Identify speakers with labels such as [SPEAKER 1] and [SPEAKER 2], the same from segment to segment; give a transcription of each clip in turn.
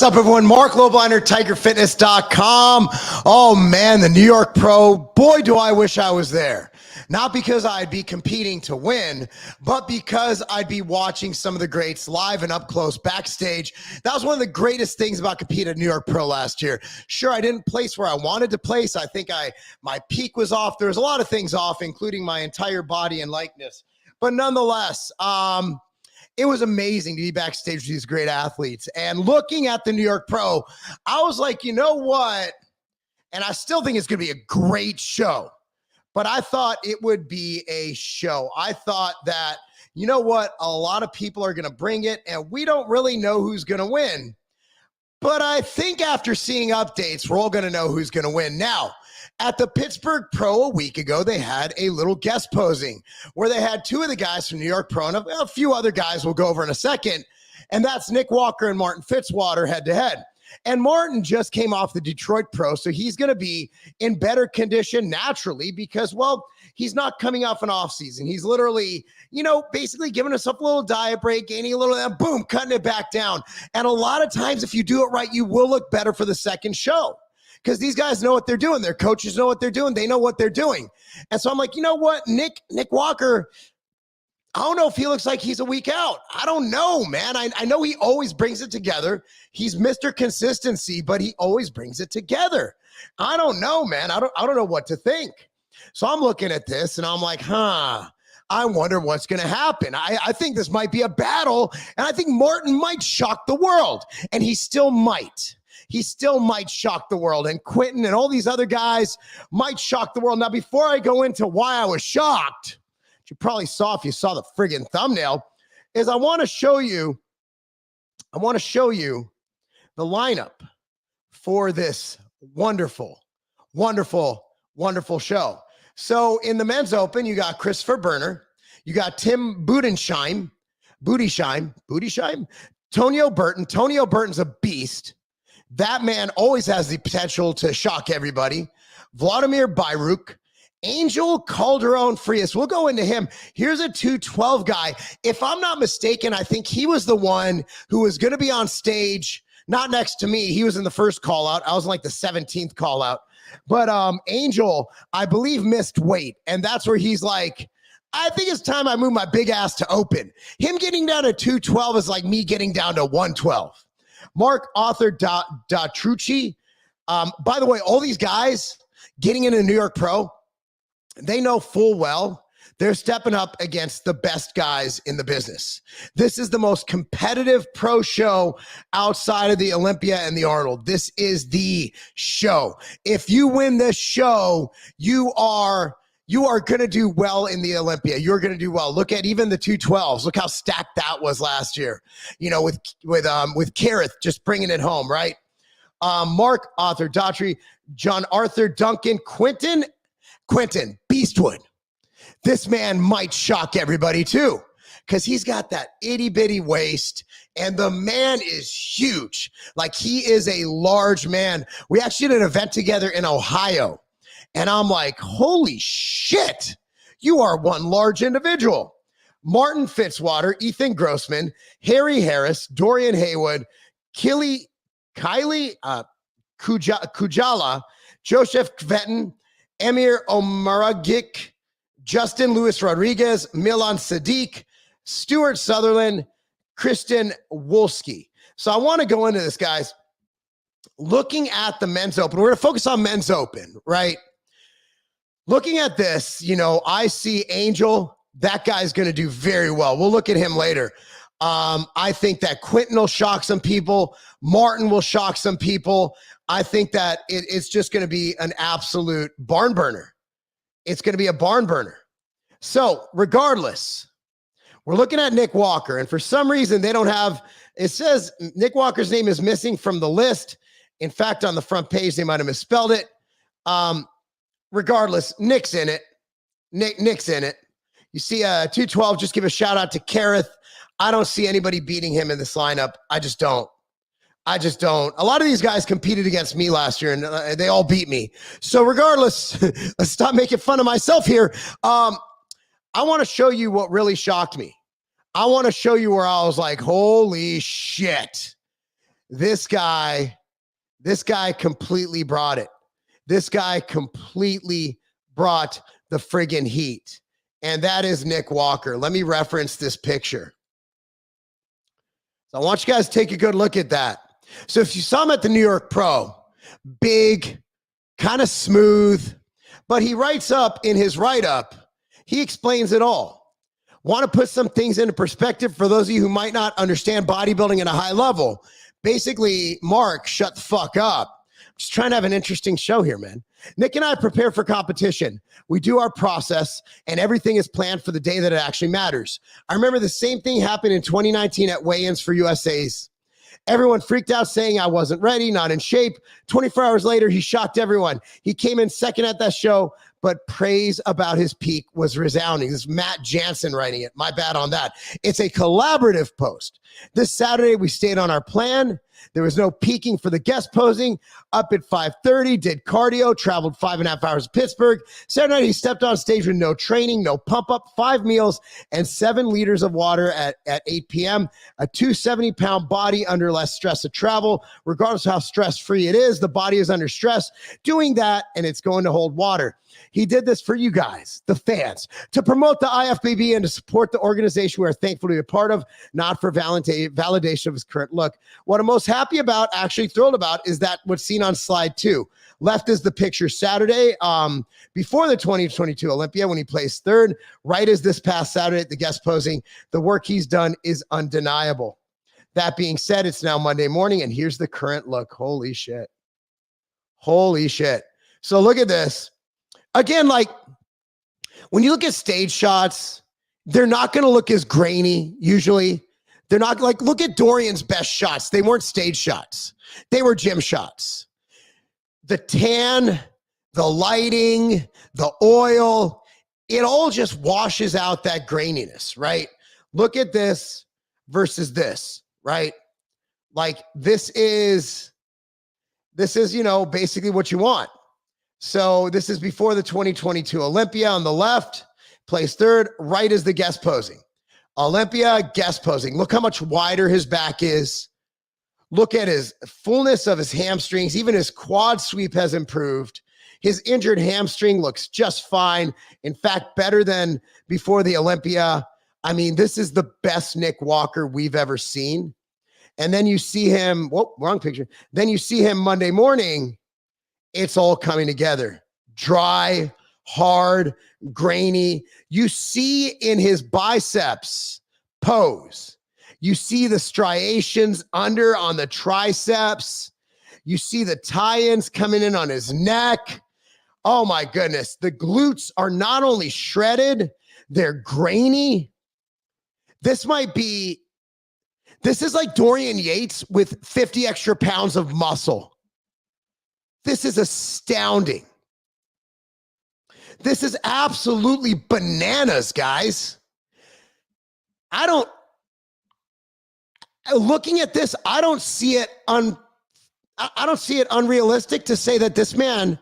[SPEAKER 1] What's up, everyone? Marc Lobliner, TigerFitness.com. Oh, man, the New York Pro. Boy, do I wish I was there. Not because I'd be competing to win, but because I'd be watching some of the greats live and up close backstage. That was one of the greatest things about competing at New York Pro last year. Sure, I didn't place where I wanted to place. I think my peak was off. There was a lot of things off, including my entire body and likeness. But nonetheless, it was amazing to be backstage with these great athletes. And looking at the New York Pro, I was like, you know what? And I still think it's going to be a great show. But I thought it would be a show. I thought that, you know what? A lot of people are going to bring it, and we don't really know who's going to win. But I think after seeing updates, we're all going to know who's going to win. Now, at the Pittsburgh Pro a week ago, they had a little guest posing where they had two of the guys from New York Pro and a few other guys we'll go over in a second. And that's Nick Walker and Martin Fitzwater head to head. And Martin just came off the Detroit Pro, so he's going to be in better condition naturally because, well, he's not coming off an off season. He's literally, basically giving himself a little diet break, gaining a little, boom, cutting it back down. And a lot of times, if you do it right, you will look better for the second show because these guys know what they're doing. Their coaches know what they're doing. They know what they're doing. And so I'm like, you know what, Nick Walker, I don't know if he looks like he's a week out. I don't know, man. I know he always brings it together. He's Mr. Consistency, but he always brings it together. I don't know, man. I don't know what to think. So I'm looking at this and I'm like, I wonder what's going to happen. I think this might be a battle, and I think Martin might shock the world, and he still might. He still might shock the world, and Quinton and all these other guys might shock the world. Now, before I go into why I was shocked, you probably saw if you saw the friggin' thumbnail, is I want to show you the lineup for this wonderful, wonderful, wonderful show. So in the men's open, you got Christopher Berner, you got Tim Boodenscheim, Tonio Burton. Tonio Burton's a beast. That man always has the potential to shock everybody. Vladimir Bayruk, Angel Calderon Frias. We'll go into him. Here's a 212 guy. If I'm not mistaken, I think he was the one who was going to be on stage, not next to me. He was in the first call out. I was in like the 17th call out. But Angel, I believe, missed weight. And that's where he's like, I think it's time I move my big ass to open. Him getting down to 212 is like me getting down to 112. Mark Arthur Datrucci. By the way, all these guys getting into New York Pro, they know full well they're stepping up against the best guys in the business. This is the most competitive pro show outside of the Olympia and the Arnold. This is the show. If you win this show, you are going to do well in the Olympia. You're going to do well. Look at even the 212s. Look how stacked that was last year. With Kareth just bringing it home, right? Mark Arthur Daughtry, John Arthur Duncan, Quinton Beastwood. This man might shock everybody too, because he's got that itty bitty waist and the man is huge. Like, he is a large man. We actually did an event together in Ohio, and I'm like, holy shit, you are one large individual. Martin Fitzwater, Ethan Grossman, Harry Harris, Dorian Haywood, Kylie Kujala, Joseph Kvetin, Emir Omaragic, Justin Luis Rodriguez, Milan Sadiq, Stuart Sutherland, Kristen Wolski. So I want to go into this, guys. Looking at the men's open, we're going to focus on men's open, right? Looking at this, I see Angel. That guy's going to do very well. We'll look at him later. I think that Quinton will shock some people. Martin will shock some people. I think that it's just going to be an absolute barn burner. It's going to be a barn burner. So regardless, we're looking at Nick Walker, and for some reason they don't have, it says Nick Walker's name is missing from the list. In fact, on the front page, they might have misspelled it. Regardless, Nick's in it. Nick's in it. You see 212, just give a shout out to Kareth. I don't see anybody beating him in this lineup. I just don't. A lot of these guys competed against me last year, and they all beat me. So regardless, let's stop making fun of myself here. I want to show you what really shocked me. I want to show you where I was like, holy shit. this guy completely brought it. This guy completely brought the friggin' heat. And that is Nick Walker. Let me reference this picture. So I want you guys to take a good look at that. So if you saw him at the New York Pro, big, kind of smooth, but he writes up in his write-up, he explains it all. Want to put some things into perspective for those of you who might not understand bodybuilding at a high level. Basically, Mark, shut the fuck up. Just trying to have an interesting show here, man. Nick and I prepare for competition. We do our process, and everything is planned for the day that it actually matters. I remember the same thing happened in 2019 at weigh-ins for USA's. Everyone freaked out saying I wasn't ready, not in shape. 24 hours later, he shocked everyone. He came in second at that show, but praise about his peak was resounding. This is Matt Jansen writing it. My bad on that. It's a collaborative post. This Saturday, we stayed on our plan. There was no peaking for the guest posing. Up at 5:30, did cardio, traveled 5.5 hours to Pittsburgh. Saturday night, he stepped on stage with no training, no pump up, 5 meals, and 7 liters of water at 8 p.m. A 270-pound body under less stress of travel. Regardless of how stress-free it is, the body is under stress doing that, and it's going to hold water. He did this for you guys, the fans, to promote the IFBB and to support the organization we are thankful to be a part of, not for validation of his current look. What I'm most happy about, actually thrilled about, is that what's seen on slide 2. Left is the picture Saturday before the 2022 Olympia when he placed third. Right is this past Saturday at the guest posing. The work he's done is undeniable. That being said, it's now Monday morning, and here's the current look. Holy shit. Holy shit. So look at this. Again, like when you look at stage shots, they're not going to look as grainy usually. They're not like, look at Dorian's best shots. They weren't stage shots. They were gym shots. The tan, the lighting, the oil, it all just washes out that graininess, right? Look at this versus this, right? Like this is, you know, basically what you want. So this is before the 2022 Olympia on the left, placed third. Right is the guest posing. Olympia, guest posing. Look how much wider his back is. Look at his fullness of his hamstrings. Even his quad sweep has improved. His injured hamstring looks just fine. In fact, better than before the Olympia. I mean, this is the best Nick Walker we've ever seen. And then you see him, whoa, wrong picture. Then you see him Monday morning. It's all coming together. Dry, hard, grainy. You see in his biceps pose. You see the striations under on the triceps. You see the tie-ins coming in on his neck. Oh my goodness. The glutes are not only shredded, they're grainy. This is like Dorian Yates with 50 extra pounds of muscle. This is astounding. This is absolutely bananas, guys. Looking at this, I don't see it unrealistic to say that this man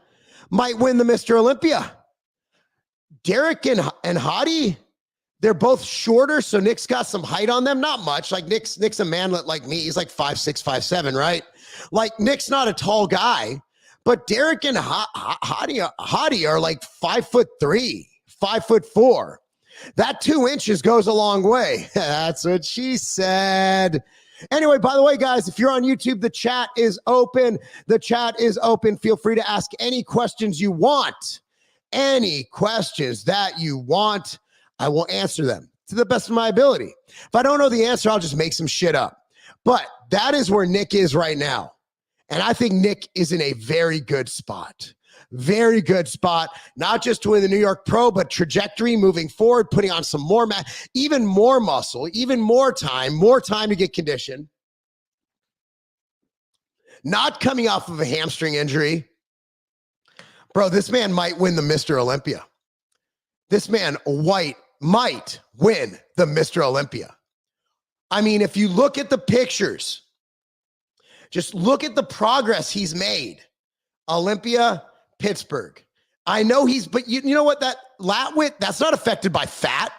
[SPEAKER 1] might win the Mr. Olympia. Derek and Hadi, they're both shorter, so Nick's got some height on them. Not much. Like Nick's a manlet like me. He's like 5'6", 5'7", right? Like Nick's not a tall guy. But Derek and Hadi are like 5'3", 5'4". That 2 inches goes a long way. That's what she said. Anyway, by the way, guys, if you're on YouTube, the chat is open. The chat is open. Feel free to ask any questions you want. Any questions that you want, I will answer them to the best of my ability. If I don't know the answer, I'll just make some shit up. But that is where Nick is right now. And I think Nick is in a very good spot. Very good spot, not just to win the New York Pro, but trajectory moving forward, putting on some more, even more muscle, even more time to get conditioned. Not coming off of a hamstring injury. Bro, this man might win the Mr. Olympia. This man might win the Mr. Olympia. I mean, if you look at the pictures, just look at the progress he's made. Olympia, Pittsburgh. I know but you know what? That lat width, that's not affected by fat.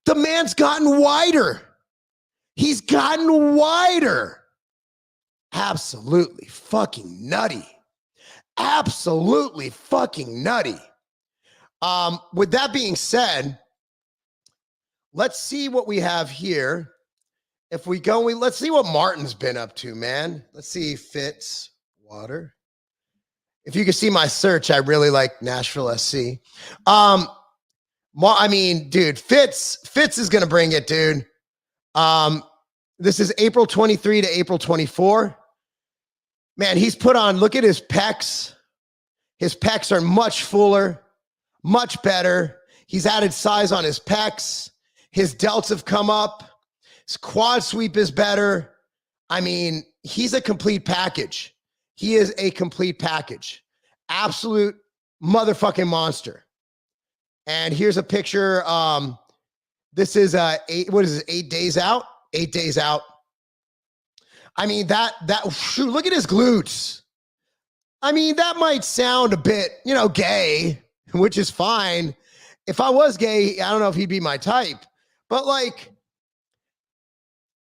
[SPEAKER 1] The man's gotten wider. He's gotten wider. Absolutely fucking nutty. Absolutely fucking nutty. With that being said, let's see what we have here. If we go, let's see what Martin's been up to, man. Let's see Fitzwater. If you can see my search, I really like Nashville SC. I mean, dude, Fitz is going to bring it, dude. This is April 23 to April 24. Man, he's put on, look at his pecs. His pecs are much fuller, much better. He's added size on his pecs. His delts have come up. His quad sweep is better. I mean, he's a complete package. He is a complete package. Absolute motherfucking monster. And here's a picture. This is 8 days out? 8 days out. I mean, shoot, look at his glutes. I mean, that might sound a bit, gay, which is fine. If I was gay, I don't know if he'd be my type. But like,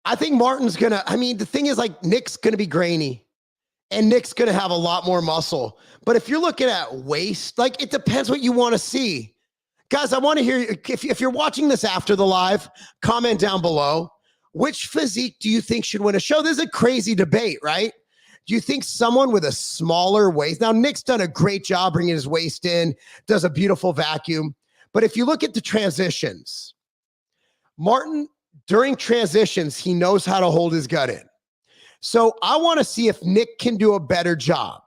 [SPEAKER 1] I think Martin's the thing is, like, Nick's gonna be grainy and Nick's gonna have a lot more muscle. But if you're looking at waist, like, it depends what you want to see. Guys, I want to hear, if you're watching this after the live, comment down below. Which physique do you think should win a show? This is a crazy debate, right? Do you think someone with a smaller waist? Now, Nick's done a great job bringing his waist in, does a beautiful vacuum. But if you look at the transitions, Martin, during transitions, he knows how to hold his gut in. So I want to see if Nick can do a better job.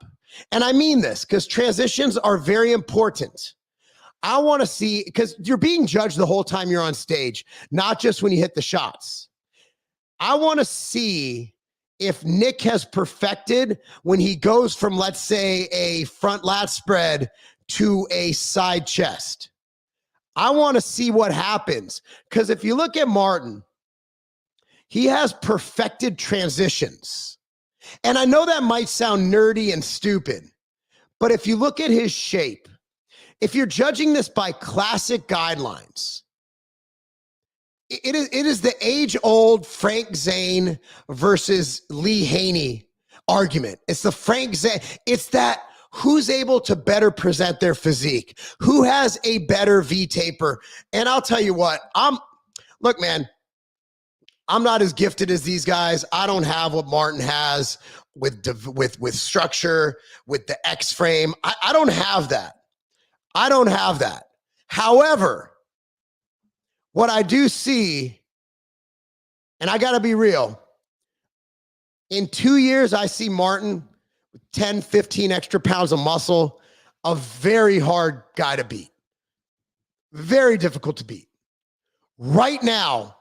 [SPEAKER 1] And I mean this because transitions are very important. I want to see, because you're being judged the whole time you're on stage, not just when you hit the shots. I want to see if Nick has perfected when he goes from, let's say, a front lat spread to a side chest. I want to see what happens. Because if you look at Martin, he has perfected transitions. And I know that might sound nerdy and stupid, but if you look at his shape, if you're judging this by classic guidelines, it is the age-old Frank Zane versus Lee Haney argument. It's the Frank Zane. It's that who's able to better present their physique, who has a better V-taper. And I'll tell you what, look, man, I'm not as gifted as these guys. I don't have what Martin has with structure, with the X frame. I don't have that. I don't have that. However, what I do see, and I got to be real, in 2 years, I see Martin with 10, 15 extra pounds of muscle, a very hard guy to beat. Very difficult to beat. Right now,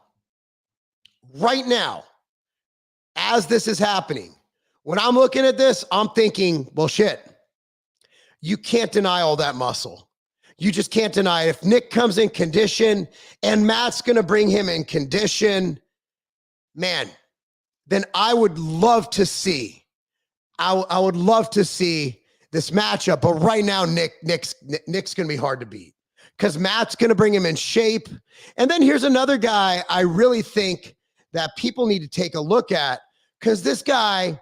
[SPEAKER 1] as this is happening, when I'm looking at this, I'm thinking, well, shit, you can't deny all that muscle. You just can't deny it. If Nick comes in condition and Matt's going to bring him in condition, man, then I would love to see. I would love to see this matchup. But right now, Nick's going to be hard to beat because Matt's going to bring him in shape. And then here's another guy I really think that people need to take a look at, because this guy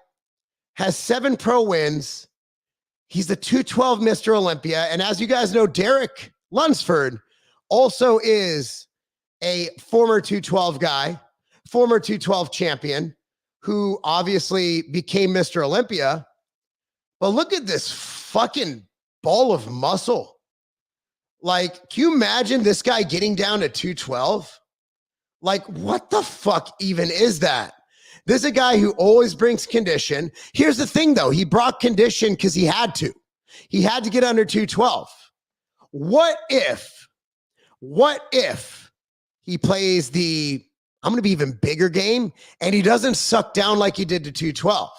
[SPEAKER 1] has 7 pro wins. He's the 212 Mr. Olympia. And as you guys know, Derek Lunsford also is a former 212 guy, former 212 champion, who obviously became Mr. Olympia. But look at this fucking ball of muscle. Like, can you imagine this guy getting down to 212? Like, what the fuck even is that? This is a guy who always brings condition. Here's the thing, though. He brought condition because he had to. He had to get under 212. What if he plays the, I'm going to be even bigger game, and he doesn't suck down like he did to 212?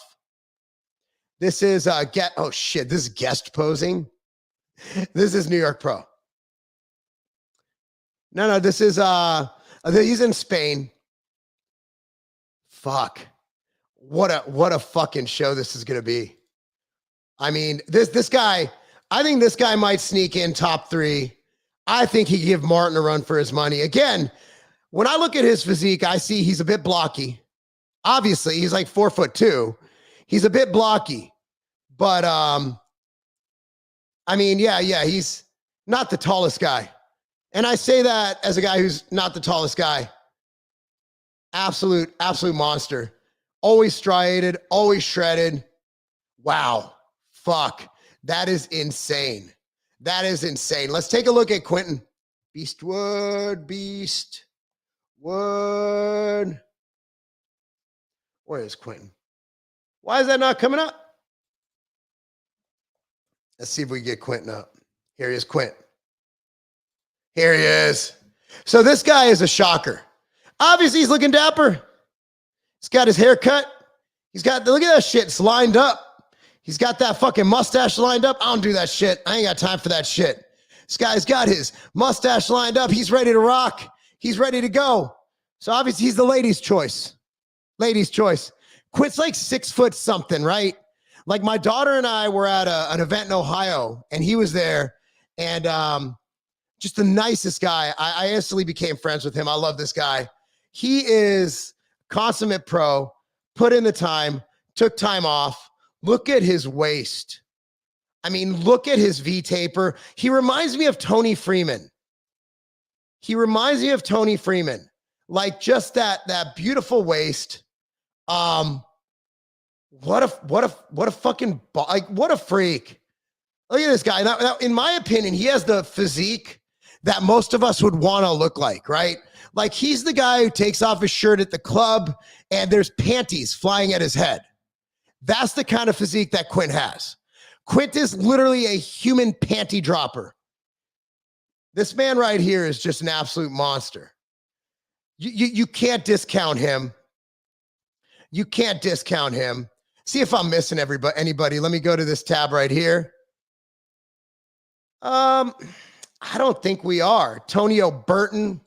[SPEAKER 1] This is, oh shit, this is guest posing. This is New York Pro. No, this is, he's in Spain. Fuck. What a fucking show this is going to be. I mean, this guy, I think this guy might sneak in top 3. I think he give Martin a run for his money. Again, when I look at his physique, I see he's a bit blocky. Obviously, he's like 4'2". He's a bit blocky, but I mean, yeah, he's not the tallest guy. And I say that as a guy who's not the tallest guy. Absolute monster. Always striated, always shredded. Wow. Fuck. That is insane. That is insane. Let's take a look at Quinton Beastwood. Where is Quinton? Why is that not coming up? Let's see if we can get Quinton up. Here he is, Quint. Here he is. So this guy is a shocker. Obviously, he's looking dapper. He's got his hair cut. He's got, look at that shit. It's lined up. He's got that fucking mustache lined up. I don't do that shit. I ain't got time for that shit. This guy's got his mustache lined up. He's ready to rock. He's ready to go. So obviously, he's the ladies' choice. Ladies' choice. Quint's like 6 foot something, right? Like my daughter and I were at an event in Ohio, and he was there, and just the nicest guy. I instantly became friends with him. I love this guy. He is consummate pro, put in the time, took time off. Look at his waist. I mean, look at his V-taper. He reminds me of Tony Freeman. Like just that beautiful waist. What a fucking, like, what a freak. Look at this guy. Now, in my opinion, he has the physique that most of us would want to look like, right? Like he's the guy who takes off his shirt at the club and there's panties flying at his head. That's the kind of physique that Quint has. Quint is literally a human panty dropper. This man right here is just an absolute monster. You can't discount him. You can't discount him. See if I'm missing anybody. Let me go to this tab right here. I don't think we are. Tonio Burton.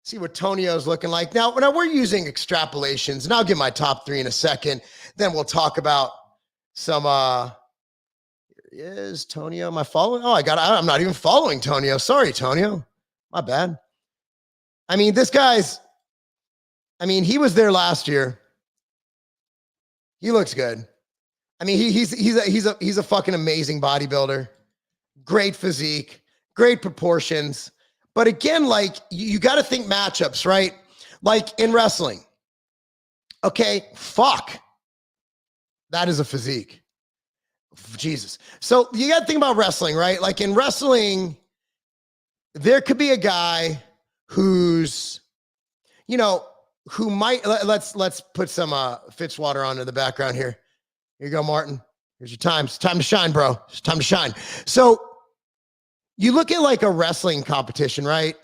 [SPEAKER 1] See what Tonio's looking like. Now we're using extrapolations, and I'll get my top 3 in a second. Then we'll talk about some, here he is, Tonio. Am I following? Oh, I'm not even following Tonio. Sorry, Tonio. My bad. I mean, he was there last year. He looks good. I mean, he's a fucking amazing bodybuilder. Great physique, great proportions. But again, like you got to think matchups, right? Like in wrestling. Okay, fuck. That is a physique. Jesus. So you got to think about wrestling, right? Like in wrestling, there could be a guy who's, who might, let's put some Fitzwater on in the background here. Here you go, Martin. Here's your time. It's time to shine, bro. It's time to shine. So you look at like a wrestling competition, right?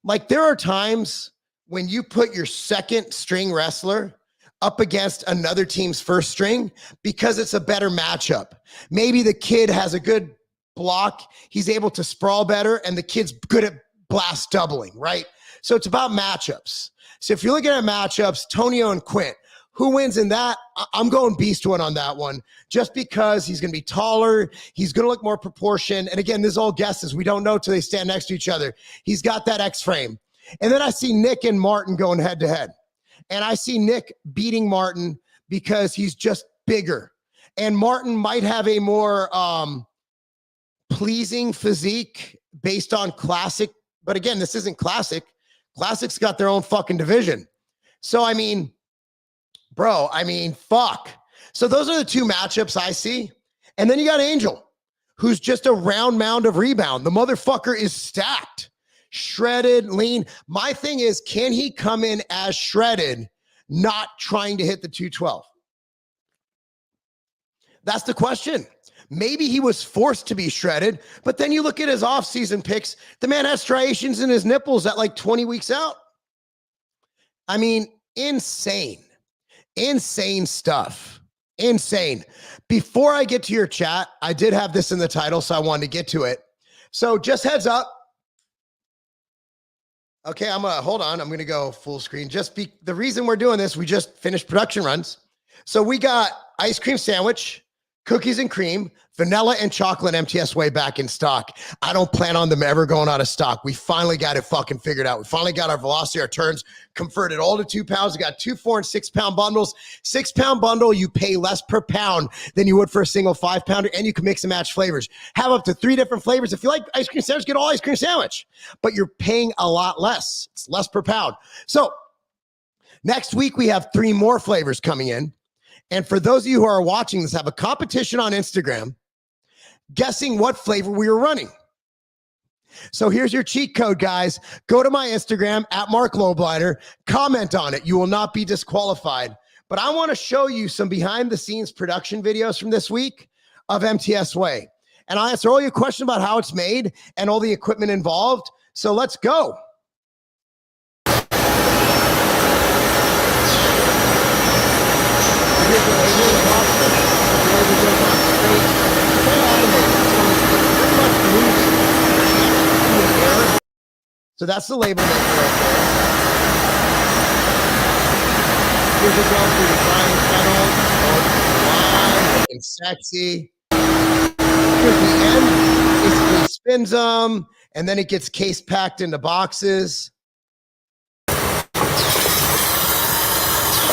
[SPEAKER 1] Like there are times when you put your second string wrestler up against another team's first string because it's a better matchup. Maybe the kid has a good block. He's able to sprawl better and the kid's good at blast doubling, right? So it's about matchups. So if you're looking at matchups, Tonio and Quint, who wins in that? I'm going Beastwood on that one, just because he's going to be taller. He's going to look more proportioned. And again, this is all guesses. We don't know till they stand next to each other. He's got that X frame. And then I see Nick and Martin going head to head. And I see Nick beating Martin because he's just bigger. And Martin might have a more pleasing physique based on classic. But again, this isn't classic. Classic's got their own fucking division. So, I mean, bro, fuck. So those are the two matchups I see. And then you got Angel, who's just a round mound of rebound. The motherfucker is stacked, shredded, lean. My thing is, can he come in as shredded, not trying to hit the 212? That's the question. Maybe he was forced to be shredded, but then you look at his off-season pics, the man has striations in his nipples at like 20 weeks out. I mean, insane stuff. Insane. Before I get to your chat, I did have this in the title, so I wanted to get to it. So just heads up. Okay, hold on. I'm going to go full screen. The reason we're doing this, we just finished production runs. So we got ice cream sandwich, Cookies and cream, vanilla and chocolate MTS Whey back in stock. I don't plan on them ever going out of stock. We finally got it fucking figured out. We finally got our velocity, our turns converted all to 2 pounds. We got 2, 4, and 6 pound bundles. 6 pound bundle, you pay less per pound than you would for a single 5 pounder, and you can mix and match flavors. Have up to 3 different flavors. If you like ice cream sandwich, get all ice cream sandwich, but you're paying a lot less. It's less per pound. So next week, we have 3 more flavors coming in. And for those of you who are watching this, have a competition on Instagram guessing what flavor we were running. So here's your cheat code, guys. Go to my Instagram at Marc Lobliner, comment on it. You will not be disqualified. But I want to show you some behind the scenes production videos from this week of MTS Whey. And I'll answer all your questions about how it's made and all the equipment involved. So let's go. So that's the label maker right there. Here's a girl for your frying kettle, looking sexy. Here's the end. Basically spins them, and then it gets case packed into boxes.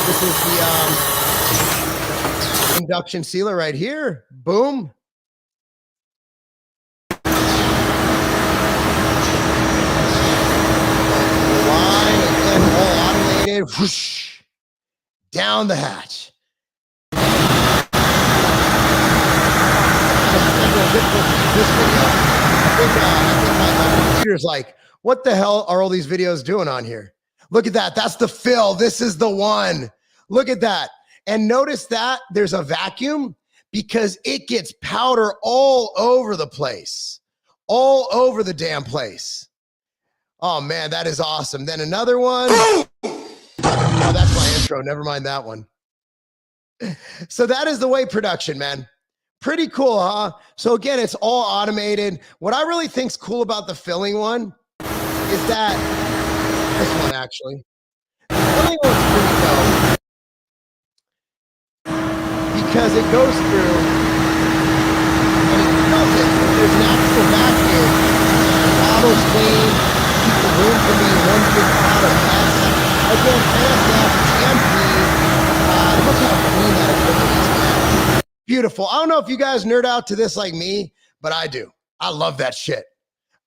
[SPEAKER 1] This is the induction sealer right here. Boom. Line again, all automated. Whoosh, down the hatch. This video, my computer's like, what the hell are all these videos doing on here? Look at that. That's the fill. This is the one. Look at that. And notice that there's a vacuum because it gets powder all over the place, all over the damn place. Oh, man, that is awesome. Then another one. Oh, that's my intro. Never mind that one. So that is the Whey production, man. Pretty cool, huh? So again, it's all automated. What I really think's cool about the filling one is that this one actually. The filling one's pretty dope because it goes through and it fills it. There's an actual vacuum. The bottle's clean. Keep the room from being one big pot of mess. Again, NSF, empty. Look how clean that equipment is, man. Beautiful. I don't know if you guys nerd out to this like me, but I do. I love that shit.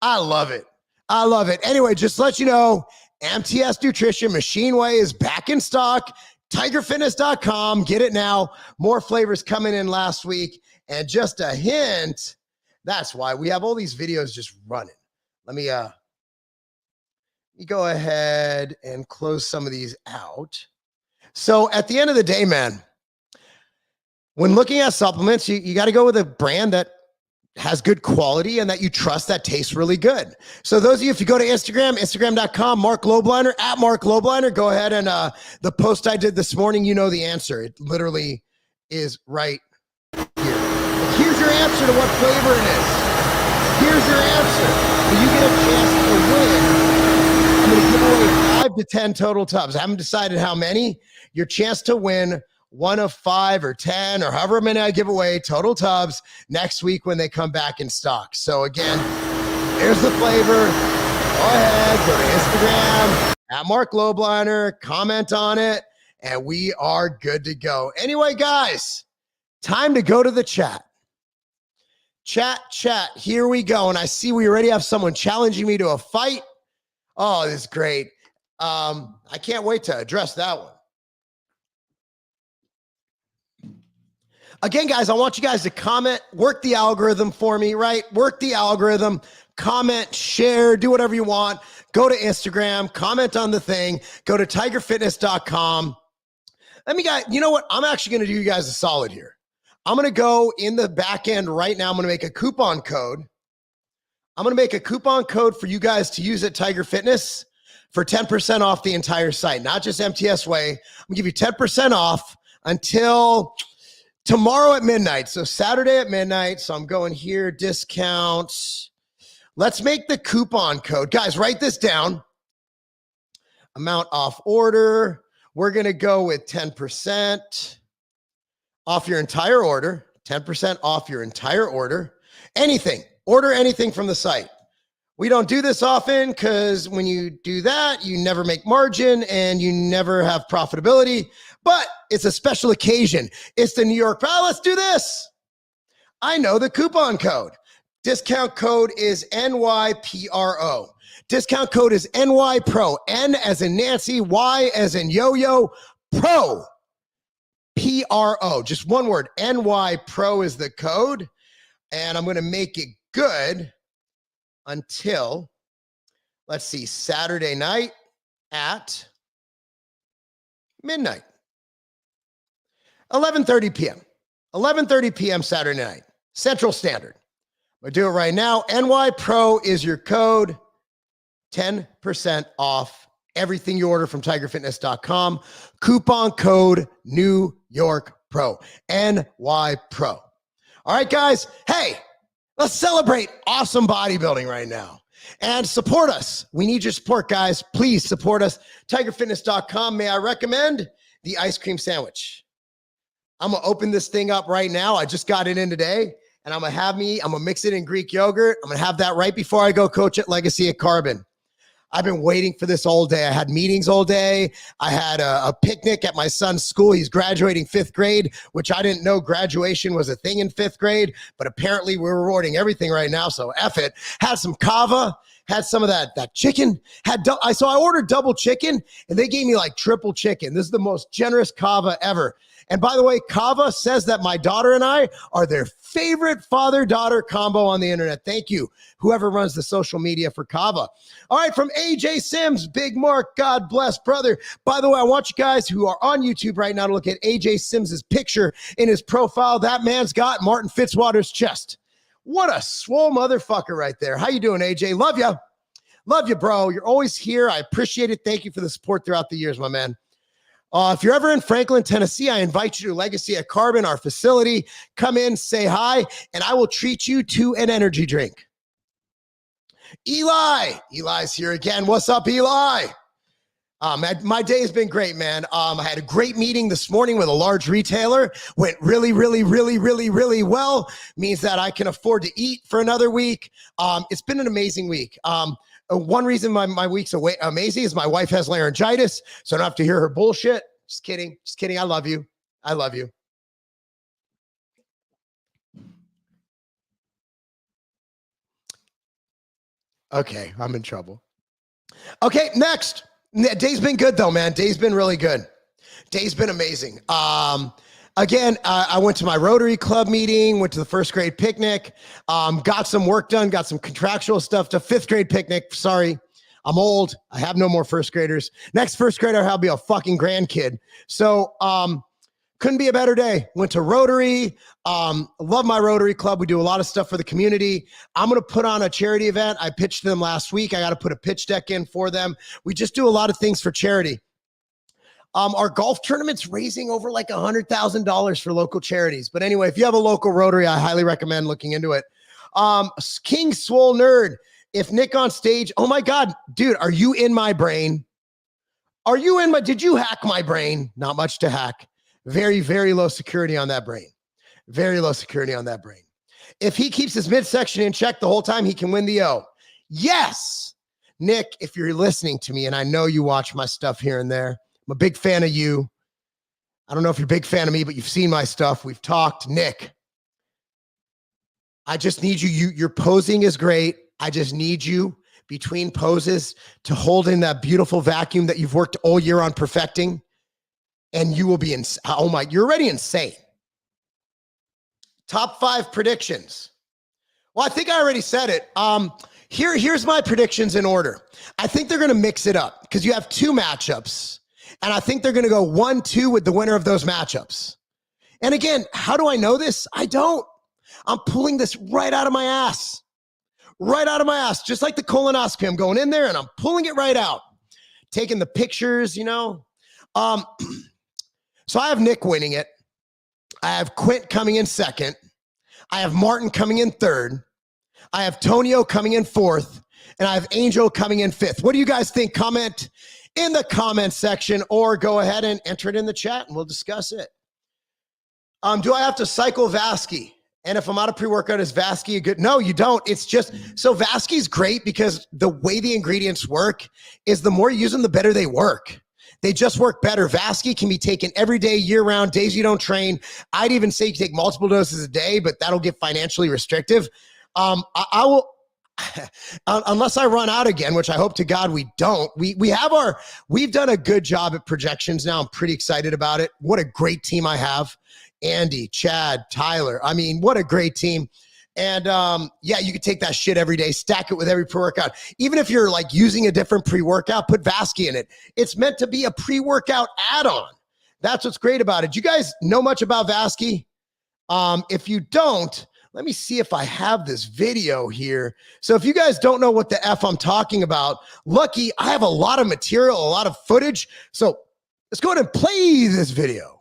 [SPEAKER 1] I love it. I love it. Anyway, just to let you know, MTS Nutrition Machine Whey is back in stock. TigerFitness.com. Get it now. More flavors coming in last week. And just a hint, that's why we have all these videos just running. Let me go ahead and close some of these out. So at the end of the day, man, when looking at supplements, you got to go with a brand that has good quality and that you trust that tastes really good. So those of you, if you go to Instagram, Instagram.com, Marc Lobliner, at Marc Lobliner, go ahead and the post I did this morning, you know the answer. It literally is right here. Here's your answer to what flavor it is. Here's your answer. When you get a chance to win, I'm going to give away 5 to 10 total tubs. I haven't decided how many. Your chance to win 1 of 5 or 10 or however many I give away total tubs next week when they come back in stock. So again, here's the flavor. Go ahead, go to Instagram at Marc Lobliner, comment on it, and we are good to go. Anyway, guys, time to go to the chat. Chat, here we go. And I see we already have someone challenging me to a fight. Oh, this is great. I can't wait to address that one. Again, guys, I want you guys to comment, work the algorithm for me, right? Work the algorithm, comment, share, do whatever you want. Go to Instagram, comment on the thing, go to tigerfitness.com. You know what? I'm actually going to do you guys a solid here. I'm going to go in the back end right now. I'm going to make a coupon code. I'm going to make a coupon code for you guys to use at Tiger Fitness for 10% off the entire site, not just MTS Whey. I'm going to give you 10% off until tomorrow at midnight. So Saturday at midnight. So I'm going here, discounts. Let's make the coupon code. Guys, write this down. Amount off order. We're going to go with 10% off your entire order. 10% off your entire order. Anything, order anything from the site. We don't do this often because when you do that, you never make margin and you never have profitability, but it's a special occasion. It's the New York, let's do this. I know the coupon code. Discount code is NYPRO. Discount code is NYPRO. N as in Nancy, Y as in yo-yo, pro. PRO, just one word. NYPRO is the code. And I'm going to make it good until, let's see, Saturday night at midnight. 11:30 p.m. 11:30 p.m. Saturday night, Central Standard. I'll do it right now. NYPRO is your code. 10% off everything you order from tigerfitness.com. Coupon code New York Pro. NYPRO. All right, guys. Hey, let's celebrate awesome bodybuilding right now and support us. We need your support, guys. Please support us. Tigerfitness.com. May I recommend the ice cream sandwich? I'm going to open this thing up right now. I just got it in today, and I'm going to mix it in Greek yogurt. I'm going to have that right before I go coach at Legacy at Carbon. I've been waiting for this all day. I had meetings all day. I had a picnic at my son's school. He's graduating 5th grade, which I didn't know graduation was a thing in 5th grade, but apparently we're rewarding everything right now, so F it. Had some kava, had some of that chicken. So I ordered double chicken, and they gave me like triple chicken. This is the most generous kava ever. And by the way, Kava says that my daughter and I are their favorite father-daughter combo on the internet. Thank you, whoever runs the social media for Kava. All right, from AJ Sims, Big Mark, God bless, brother. By the way, I want you guys who are on YouTube right now to look at AJ Sims's picture in his profile. That man's got Martin Fitzwater's chest. What a swole motherfucker right there. How you doing, AJ? Love you. Love you, bro. You're always here. I appreciate it. Thank you for the support throughout the years, my man. If you're ever in Franklin, Tennessee, I invite you to Legacy at Carbon, our facility. Come in, say hi, and I will treat you to an energy drink. Eli's here again. What's up, Eli? My day has been great, man. I had a great meeting this morning with a large retailer. Went really, really, really, really, really well. Means that I can afford to eat for another week. It's been an amazing week. One reason my week's amazing is my wife has laryngitis, so I don't have to hear her bullshit. Just kidding. Just kidding. I love you. I love you. Okay, I'm in trouble. Okay, next. Day's been good, though, man. Day's been really good. Day's been amazing. Again, I went to my Rotary Club meeting, went to the 1st grade picnic, got some work done, got some contractual stuff to 5th grade picnic. Sorry, I'm old. I have no more 1st graders. Next 1st grader, I'll be a fucking grandkid. So couldn't be a better day. Went to Rotary. Love my Rotary Club. We do a lot of stuff for the community. I'm going to put on a charity event. I pitched them last week. I got to put a pitch deck in for them. We just do a lot of things for charity. Our golf tournament's raising over like $100,000 for local charities. But anyway, if you have a local Rotary, I highly recommend looking into it. King Swole Nerd, if Nick on stage, oh my God, dude, are you in my brain? Did you hack my brain? Not much to hack. Very, very low security on that brain. Very low security on that brain. If he keeps his midsection in check the whole time, he can win the O. Yes. Nick, if you're listening to me, and I know you watch my stuff here and there, I'm a big fan of you. I don't know if you're a big fan of me, but you've seen my stuff. We've talked. Nick, I just need you. Your posing is great. I just need you between poses to hold in that beautiful vacuum that you've worked all year on perfecting. And you will be you're already insane. Top 5 predictions. Well, I think I already said it. Here's my predictions in order. I think they're going to mix it up because you have 2 matchups. And I think they're going to go 1-2 with the winner of those matchups. And again, how do I know this? I don't. I'm pulling this right out of my ass. Right out of my ass. Just like the colonoscopy. I'm going in there and I'm pulling it right out. Taking the pictures, you know. So I have Nick winning it. I have Quint coming in 2nd. I have Martin coming in 3rd. I have Tonio coming in 4th. And I have Angel coming in 5th. What do you guys think? Comment in the comment section or go ahead and enter it in the chat and we'll discuss it. Do I have to cycle Vasky? And if I'm out of pre-workout, is Vasky a good? No, you don't. It's just, so Vasky's great because the way the ingredients work is the more you use them, the better they work. They just work better. Vasky can be taken every day, year round, days you don't train. I'd even say you can take multiple doses a day, but that'll get financially restrictive. I will, unless I run out again, which I hope to God we don't. We've done a good job at projections now. I'm pretty excited about it. What a great team I have. Andy, Chad, Tyler. I mean, what a great team. And yeah, you can take that shit every day, stack it with every pre-workout. Even if you're like using a different pre-workout, put Vasky in it. It's meant to be a pre-workout add-on. That's what's great about it. Do you guys know much about Vasky? If you don't, let me see if I have this video here. So if you guys don't know what the F I'm talking about, lucky, I have a lot of material, a lot of footage. So let's go ahead and play this video.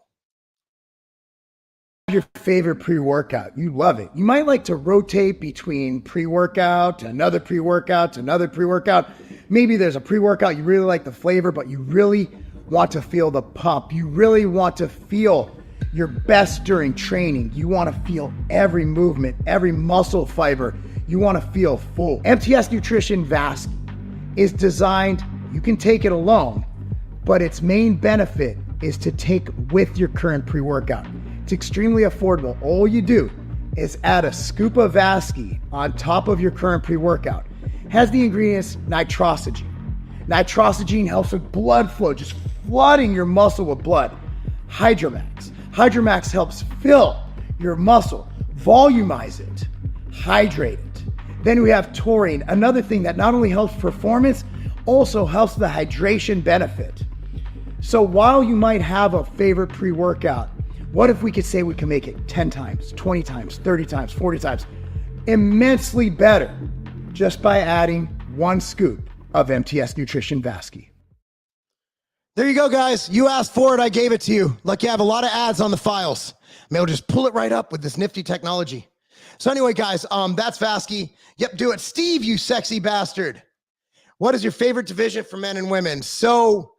[SPEAKER 2] Your favorite pre-workout, you love it. You might like to rotate between pre-workout to another pre-workout to another pre-workout. Maybe there's a pre-workout, you really like the flavor, but you really want to feel the pump. You really want to feel your best during training. You want to feel every movement, every muscle fiber. You want to feel full. MTS Nutrition Vasy is designed, you can take it alone, but its main benefit is to take with your current pre-workout. It's extremely affordable. All you do is add a scoop of Vasky on top of your current pre-workout. It has the ingredients nitrosogene. Nitrosogene helps with blood flow, just flooding your muscle with blood. Hydromax. Hydromax helps fill your muscle, volumize it, hydrate it. Then we have taurine, another thing that not only helps performance, also helps the hydration benefit. So while you might have a favorite pre-workout, what if we could say we can make it 10 times, 20 times, 30 times, 40 times, immensely better just by adding one scoop of MTS Nutrition Vasy.
[SPEAKER 1] There you go, guys. You asked for it, I gave it to you. Lucky I have a lot of ads on the files. Maybe I'll just pull it right up with this nifty technology. So anyway, guys, that's Vasky. Yep, do it. Steve, you sexy bastard. What is your favorite division for men and women? So,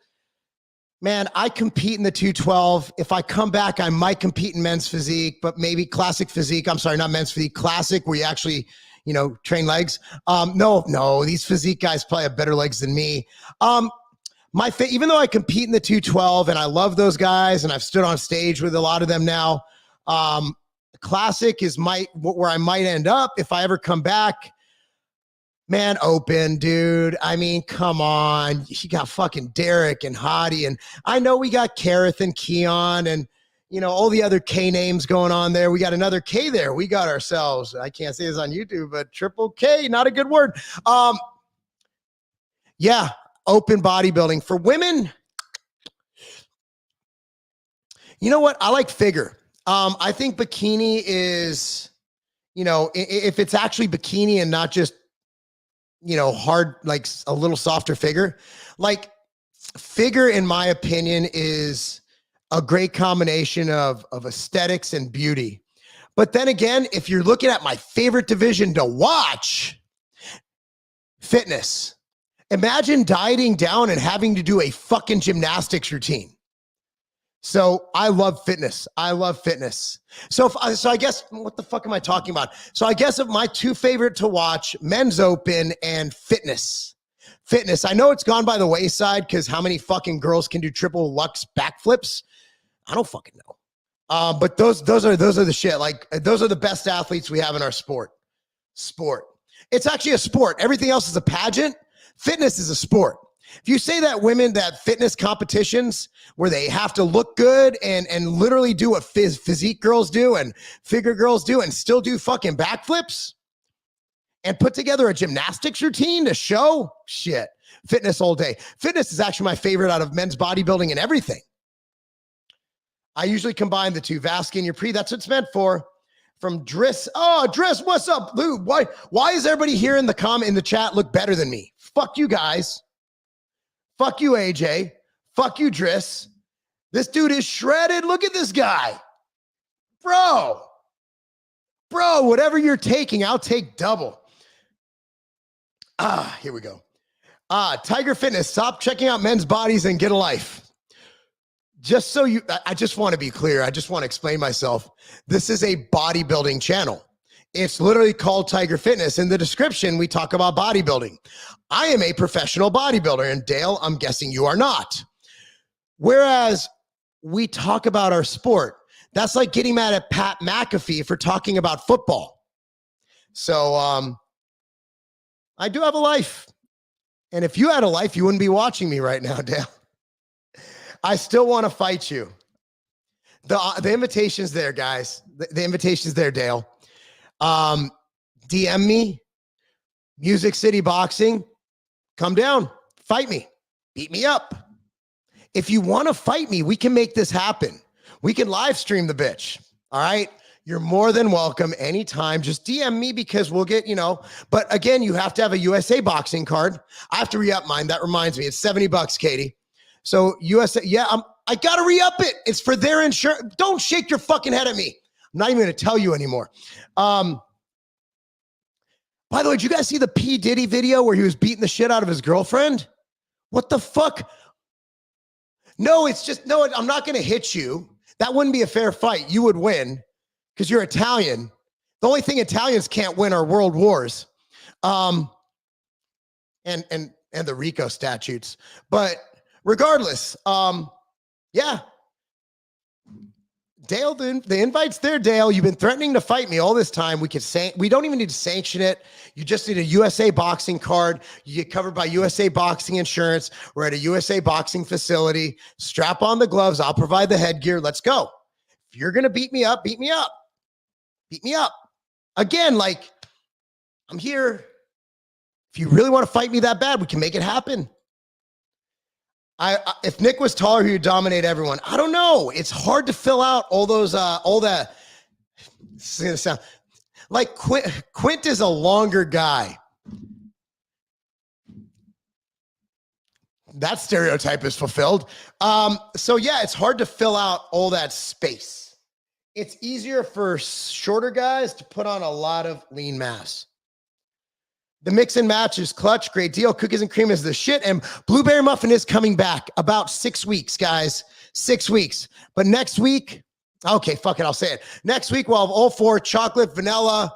[SPEAKER 1] man, I compete in the 212. If I come back, I might compete in men's physique, but maybe classic physique. I'm sorry, not men's physique, classic, where you actually, you know, train legs. No, these physique guys probably have better legs than me. Even though I compete in the 212 and I love those guys and I've stood on stage with a lot of them now, classic is where I might end up if I ever come back. Man, open, dude. I mean, come on. You got fucking Derek and Hottie, and I know we got Kareth and Keon and, you know, all the other K names going on there. We got another K there. We got ourselves, I can't say this on YouTube, but triple K, not a good word. Yeah, open bodybuilding. For women, you know what? I like figure. I think bikini is, you know, if it's actually bikini and not just, you know, hard, like a little softer figure, like figure, in my opinion, is a great combination of aesthetics and beauty. But then again, if you're looking at my favorite division to watch, fitness. Imagine dieting down and having to do a fucking gymnastics routine. So I love fitness. I love fitness. So I guess, what the fuck am I talking about? So I guess of my two favorite to watch, men's open and fitness. Fitness. I know it's gone by the wayside because how many fucking girls can do triple Lux backflips? I don't fucking know. But those are the shit. Like, those are the best athletes we have in our sport. It's actually a sport. Everything else is a pageant. Fitness is a sport. If you say that fitness competitions where they have to look good and literally do what physique girls do and figure girls do and still do fucking backflips and put together a gymnastics routine to show, shit, fitness all day. Fitness is actually my favorite out of men's bodybuilding and everything. I usually combine the two, Vasky and your pre. That's what it's meant for. From Driss. Oh, Driss, what's up, Lou? Why is everybody here in the chat look better than me? Fuck you guys. Fuck you, AJ. Fuck you, Driss. This dude is shredded. Look at this guy. Bro, whatever you're taking, I'll take double. Here we go. Tiger Fitness. Stop checking out men's bodies and get a life. just so I just want to be clear. I just want to explain myself. This is a bodybuilding channel. It's literally called Tiger Fitness. In the description, we talk about bodybuilding. I am a professional bodybuilder, and Dale, I'm guessing you are not. Whereas we talk about our sport, that's like getting mad at Pat McAfee for talking about football. So I do have a life. And if you had a life, you wouldn't be watching me right now, Dale. I still want to fight you. The invitation's there, guys. The invitation's there, Dale. DM me, Music City Boxing. Come down, fight me, beat me up. If you want to fight me, we can make this happen. We can live stream the bitch. All right. You're more than welcome anytime. Just DM me because we'll get, but again, you have to have a USA boxing card. I have to re-up mine. That reminds me, it's $70, Katie. So USA, yeah, I got to re-up it. It's for their insurance. Don't shake your fucking head at me. I'm not even going to tell you anymore. By the way, did you guys see the P. Diddy video where he was beating the shit out of his girlfriend? What the fuck? No, I'm not going to hit you. That wouldn't be a fair fight. You would win because you're Italian. The only thing Italians can't win are world wars. And the Rico statutes. But regardless, yeah. Dale, the invite's there, Dale. You've been threatening to fight me all this time. We don't even need to sanction it. You just need a USA boxing card. You get covered by USA Boxing Insurance. We're at a USA Boxing facility. Strap on the gloves. I'll provide the headgear. Let's go. If you're going to beat me up, beat me up. Beat me up. Again, I'm here. If you really want to fight me that bad, we can make it happen. If Nick was taller, he would dominate everyone. I don't know. It's hard to fill out all those, this is going to sound like Quint is a longer guy. That stereotype is fulfilled. So yeah, it's hard to fill out all that space. It's easier for shorter guys to put on a lot of lean mass. The mix and match is clutch. Great deal. Cookies and cream is the shit. And blueberry muffin is coming back about 6 weeks, guys. 6 weeks. But next week, okay, fuck it. I'll say it. Next week, we'll have all 4 chocolate, vanilla,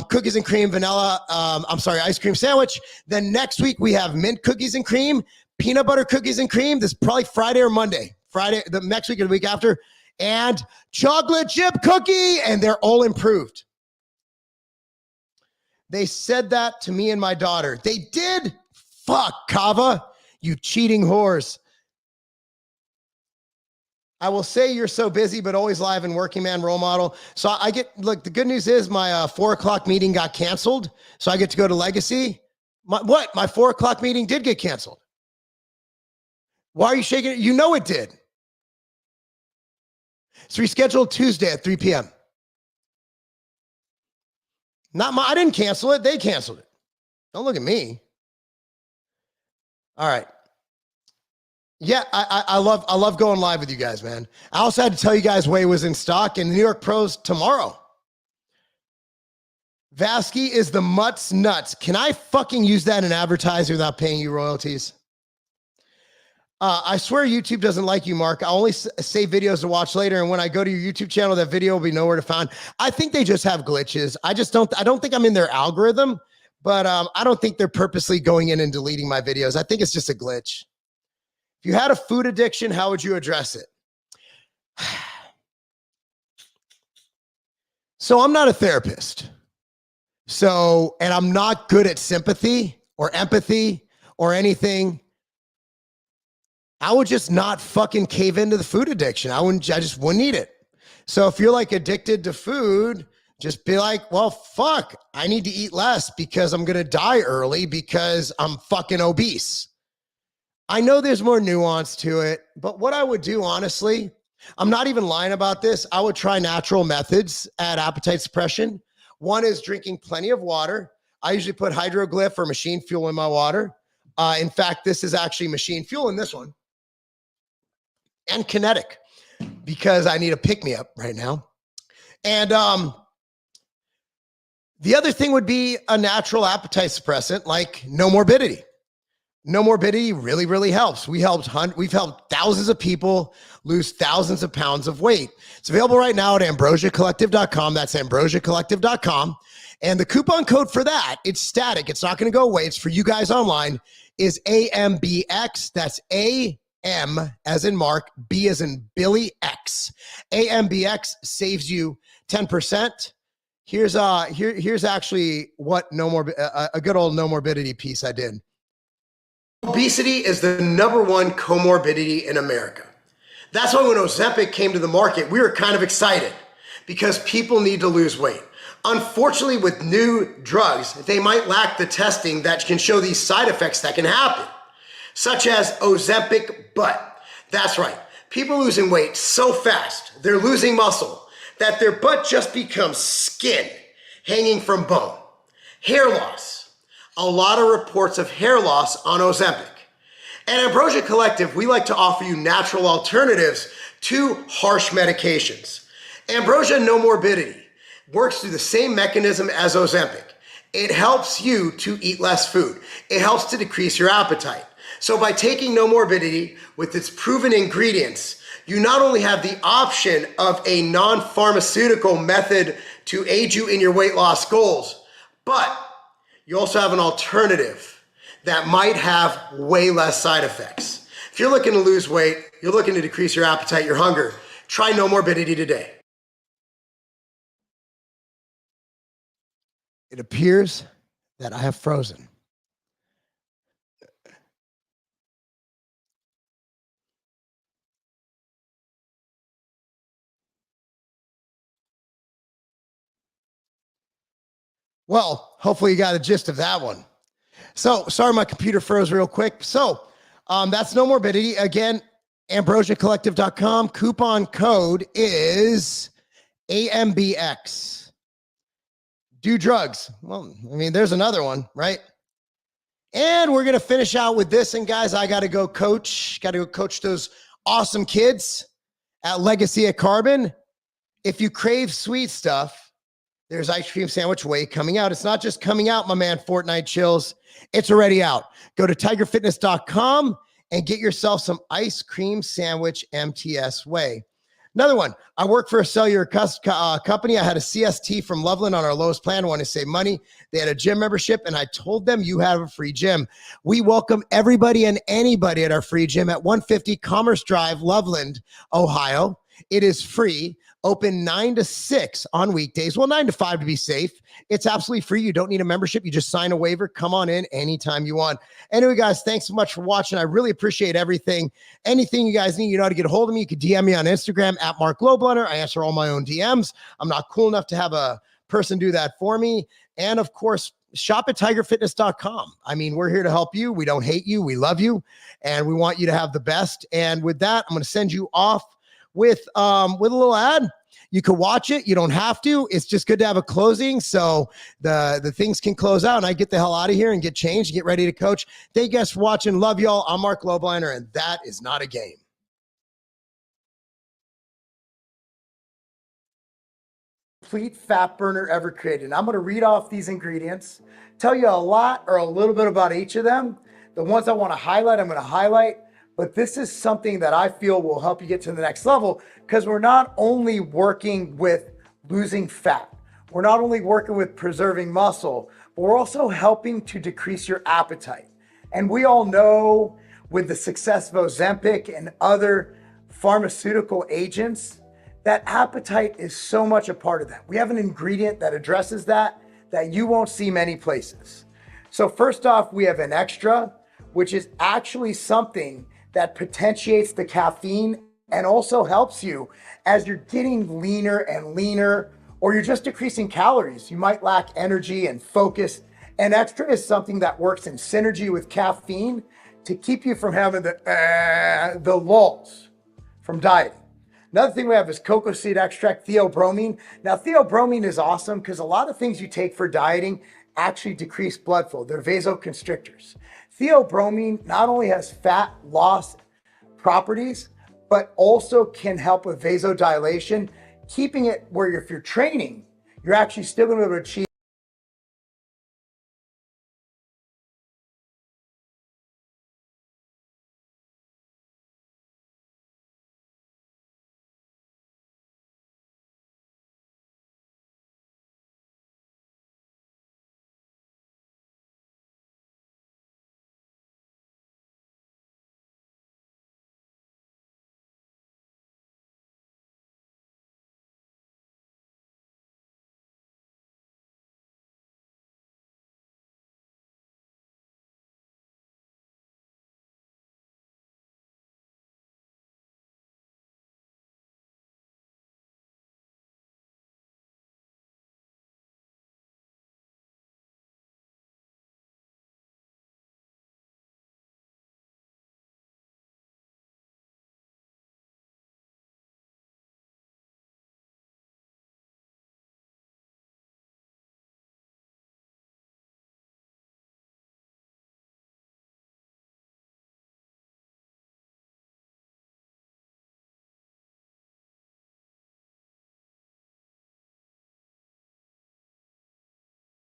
[SPEAKER 1] cookies and cream, vanilla, ice cream sandwich. Then next week, we have mint cookies and cream, peanut butter cookies and cream. This is probably Friday or Monday. Friday, the next week or the week after. And chocolate chip cookie. And they're all improved. They said that to me and my daughter. They did? Fuck, Kava, you cheating whores. I will say you're so busy, but always live and working man role model. So look, the good news is my 4 o'clock meeting got canceled. So I get to go to Legacy. My 4 o'clock meeting did get canceled. Why are you shaking it? You know it did. It's rescheduled Tuesday at 3 p.m. I didn't cancel it. They canceled it. Don't look at me. All right. Yeah, I love going live with you guys, man. I also had to tell you guys Whey was in stock in the New York Pros tomorrow. Vasky is the mutts nuts. Can I fucking use that in advertising without paying you royalties? I swear YouTube doesn't like you, Mark. I only save videos to watch later, and when I go to your YouTube channel, that video will be nowhere to find. I think they just have glitches. I don't think I'm in their algorithm, but I don't think they're purposely going in and deleting my videos. I think it's just a glitch. If you had a food addiction, how would you address it? So I'm not a therapist. And I'm not good at sympathy or empathy or anything. I would just not fucking cave into the food addiction. I just wouldn't eat it. So if you're addicted to food, just be like, well, fuck, I need to eat less because I'm going to die early because I'm fucking obese. I know there's more nuance to it, but what I would do, honestly, I'm not even lying about this. I would try natural methods at appetite suppression. One is drinking plenty of water. I usually put hydroglyph or machine fuel in my water. In fact, this is actually machine fuel in this one. And kinetic, because I need a pick-me-up right now. And the other thing would be a natural appetite suppressant like no morbidity. No Morbidity really helps. We've helped thousands of people lose thousands of pounds of weight. It's available right now at ambrosiacollective.com. That's ambrosiacollective.com. And the coupon code for that, it's static. It's not going to go away. It's for you guys online, is AMBX. That's AM as in Mark, B as in Billy, X. AMBX saves you 10%. Here's actually what a good old No Morbidity piece I did. Obesity is the #1 comorbidity in America. That's why when Ozempic came to the market, we were kind of excited because people need to lose weight. Unfortunately, with new drugs, they might lack the testing that can show these side effects that can happen, such as Ozempic butt. That's right. People losing weight so fast, they're losing muscle, that their butt just becomes skin hanging from bone. Hair loss. A lot of reports of hair loss on Ozempic. At Ambrosia Collective, we like to offer you natural alternatives to harsh medications. Ambrosia No Morbidity works through the same mechanism as Ozempic. It helps you to eat less food. It helps to decrease your appetite. So by taking No Morbidity with its proven ingredients, you not only have the option of a non-pharmaceutical method to aid you in your weight loss goals, but you also have an alternative that might have way less side effects. If you're looking to lose weight, you're looking to decrease your appetite, your hunger, try No Morbidity today. It appears that I have frozen. Well, hopefully you got a gist of that one. So, sorry, my computer froze real quick. So, that's No Morbidity. Again, ambrosiacollective.com. Coupon code is AMBX. Do drugs. Well, I mean, there's another one, right? And we're going to finish out with this. And guys, I got to go coach those awesome kids at Legacy of Carbon. If you crave sweet stuff, there's ice cream sandwich Whey coming out. It's not just coming out, my man, Fortnite Chills. It's already out. Go to tigerfitness.com and get yourself some ice cream sandwich MTS Whey. Another one, I work for a cellular company. I had a CST from Loveland on our lowest plan. I want to save money. They had a gym membership, and I told them you have a free gym. We welcome everybody and anybody at our free gym at 150 Commerce Drive, Loveland, Ohio. It is free. Open 9 to 6 on weekdays. Well, 9 to 5 to be safe. It's absolutely free. You don't need a membership. You just sign a waiver. Come on in anytime you want. Anyway, guys, thanks so much for watching. I really appreciate everything. Anything you guys need, you know how to get a hold of me. You can DM me on Instagram at Marc Lobliner. I answer all my own DMs. I'm not cool enough to have a person do that for me. And of course, shop at tigerfitness.com. I mean, we're here to help you. We don't hate you. We love you. And we want you to have the best. And with that, I'm going to send you off with a little ad. You can watch it. You don't have to. It's just good to have a closing so the things can close out and I get the hell out of here and get changed, get ready to coach. Thank you guys for watching. Love y'all. I'm Marc Lobliner, and that is not a game. Complete fat burner ever created. And I'm going to read off these ingredients, tell you a lot or a little bit about each of them. The ones I want to highlight, I'm going to highlight. But this is something that I feel will help you get to the next level because we're not only working with losing fat, we're not only working with preserving muscle, but we're also helping to decrease your appetite. And we all know with the success of Ozempic and other pharmaceutical agents, that appetite is so much a part of that. We have an ingredient that addresses that you won't see many places. So first off, we have an extra, which is actually something that potentiates the caffeine and also helps you as you're getting leaner and leaner, or you're just decreasing calories. You might lack energy and focus. And extra is something that works in synergy with caffeine to keep you from having the lulls from dieting. Another thing we have is cocoa seed extract, theobromine. Now, theobromine is awesome because a lot of things you take for dieting actually decrease blood flow. They're vasoconstrictors. Theobromine not only has fat loss properties, but also can help with vasodilation, keeping it where if you're training, you're actually still going to be able to achieve